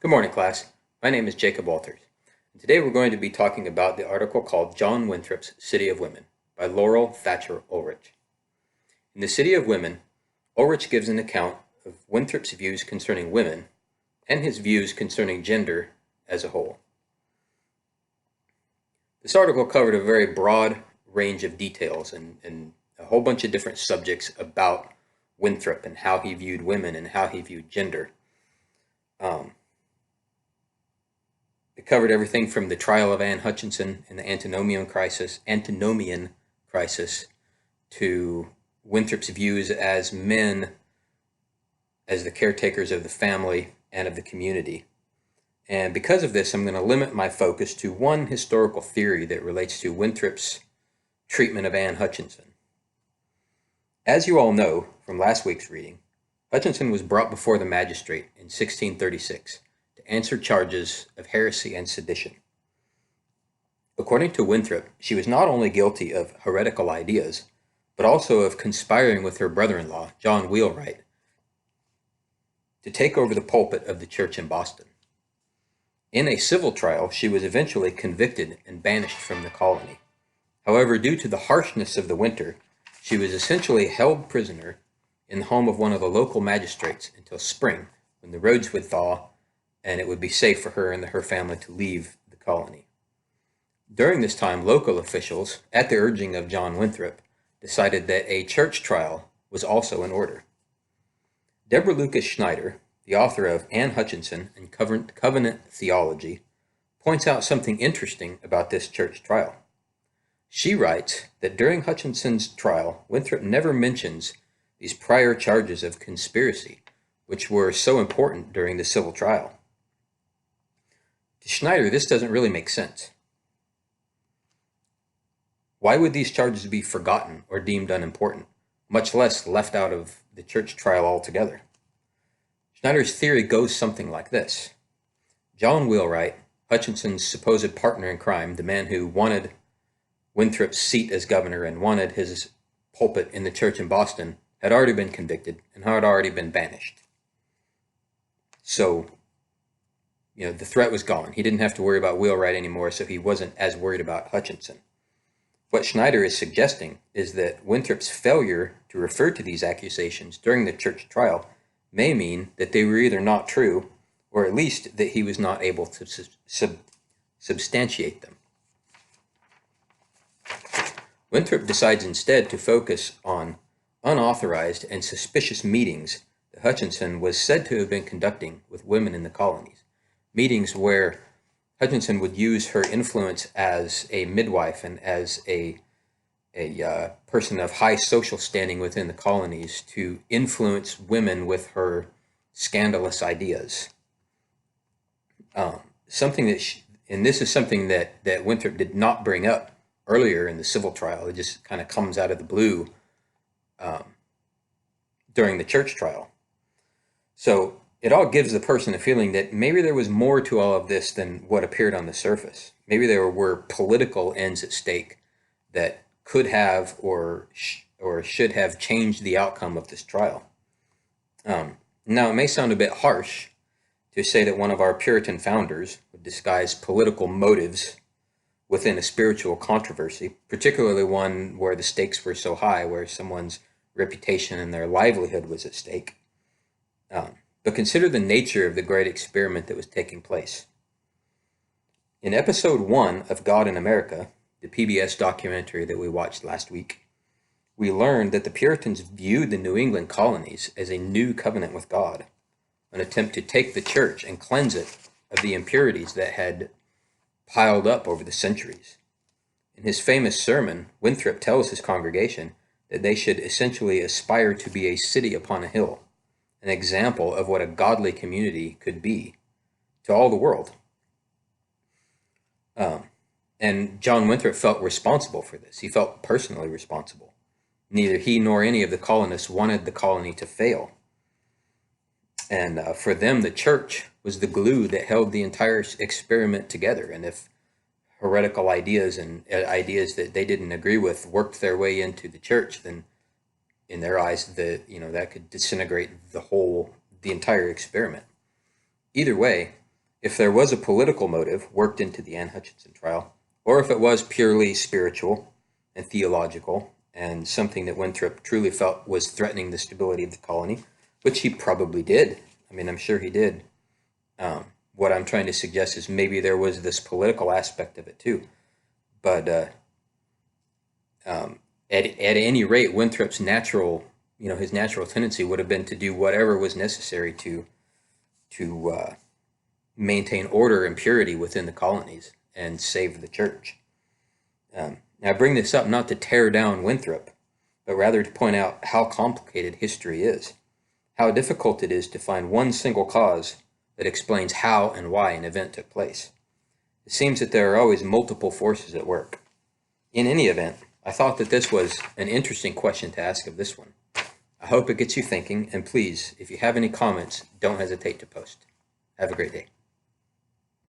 Good morning, class. My name is Jacob Walters, and today we're going to be talking about the article called John Winthrop's City of Women by Laurel Thatcher Ulrich. In The City of Women, Ulrich gives an account of Winthrop's views concerning women and his views concerning gender as a whole. This article covered a very broad range of details and a whole bunch of different subjects about Winthrop and how he viewed women and how he viewed gender. It covered everything from the trial of Anne Hutchinson and the antinomian crisis to Winthrop's views as men, as the caretakers of the family and of the community. And because of this, I'm going to limit my focus to one historical theory that relates to Winthrop's treatment of Anne Hutchinson. As you all know from last week's reading, Hutchinson was brought before the magistrate in 1636 to answer charges of heresy and sedition. According to Winthrop, she was not only guilty of heretical ideas, but also of conspiring with her brother-in-law, John Wheelwright, to take over the pulpit of the church in Boston. In a civil trial, she was eventually convicted and banished from the colony. However, due to the harshness of the winter, she was essentially held prisoner in the home of one of the local magistrates until spring, when the roads would thaw and it would be safe for her and her family to leave the colony. During this time, local officials, at the urging of John Winthrop, decided that a church trial was also in order. Deborah Lucas Schneider, the author of Anne Hutchinson and Covenant Theology, points out something interesting about this church trial. She writes that during Hutchinson's trial, Winthrop never mentions these prior charges of conspiracy, which were so important during the civil trial. To Schneider, this doesn't really make sense. Why would these charges be forgotten or deemed unimportant, much less left out of the church trial altogether? Schneider's theory goes something like this. John Wheelwright, Hutchinson's supposed partner in crime, the man who wanted Winthrop's seat as governor and wanted his pulpit in the church in Boston, had already been convicted and had already been banished. So, the threat was gone. He didn't have to worry about Wheelwright anymore, so he wasn't as worried about Hutchinson. What Schneider is suggesting is that Winthrop's failure to refer to these accusations during the church trial may mean that they were either not true, or at least that he was not able to substantiate them. Winthrop decides instead to focus on unauthorized and suspicious meetings that Hutchinson was said to have been conducting with women in the colonies, meetings where Hutchinson would use her influence as a midwife and as a person of high social standing within the colonies to influence women with her scandalous ideas. And this is something that Winthrop did not bring up earlier in the civil trial. It just kind of comes out of the blue during the church trial. So it all gives the person a feeling that maybe there was more to all of this than what appeared on the surface. Maybe there were political ends at stake that could have or should have changed the outcome of this trial. Now, it may sound a bit harsh to say that one of our Puritan founders would disguise political motives within a spiritual controversy, particularly one where the stakes were so high, where someone's reputation and their livelihood was at stake. But consider the nature of the great experiment that was taking place. In episode 1 of God in America, the PBS documentary that we watched last week, we learned that the Puritans viewed the New England colonies as a new covenant with God, an attempt to take the church and cleanse it of the impurities that had piled up over the centuries. In his famous sermon, Winthrop tells his congregation that they should essentially aspire to be a city upon a hill, an example of what a godly community could be to all the world. And John Winthrop felt responsible for this. He felt personally responsible. Neither he nor any of the colonists wanted the colony to fail. And for them, the church was the glue that held the entire experiment together. And if heretical ideas and ideas that they didn't agree with worked their way into the church, then in their eyes, that could disintegrate the entire experiment. Either way, if there was a political motive worked into the Anne Hutchinson trial, or if it was purely spiritual and theological and something that Winthrop truly felt was threatening the stability of the colony, which he probably did. I mean, I'm sure he did. What I'm trying to suggest is maybe there was this political aspect of it too. But at any rate, Winthrop's natural, his natural tendency would have been to do whatever was necessary to maintain order and purity within the colonies and save the church. Now, I bring this up not to tear down Winthrop, but rather to point out how complicated history is, how difficult it is to find one single cause that explains how and why an event took place. It seems that there are always multiple forces at work. In any event, I thought that this was an interesting question to ask of this one. I hope it gets you thinking, and please, if you have any comments, don't hesitate to post. Have a great day.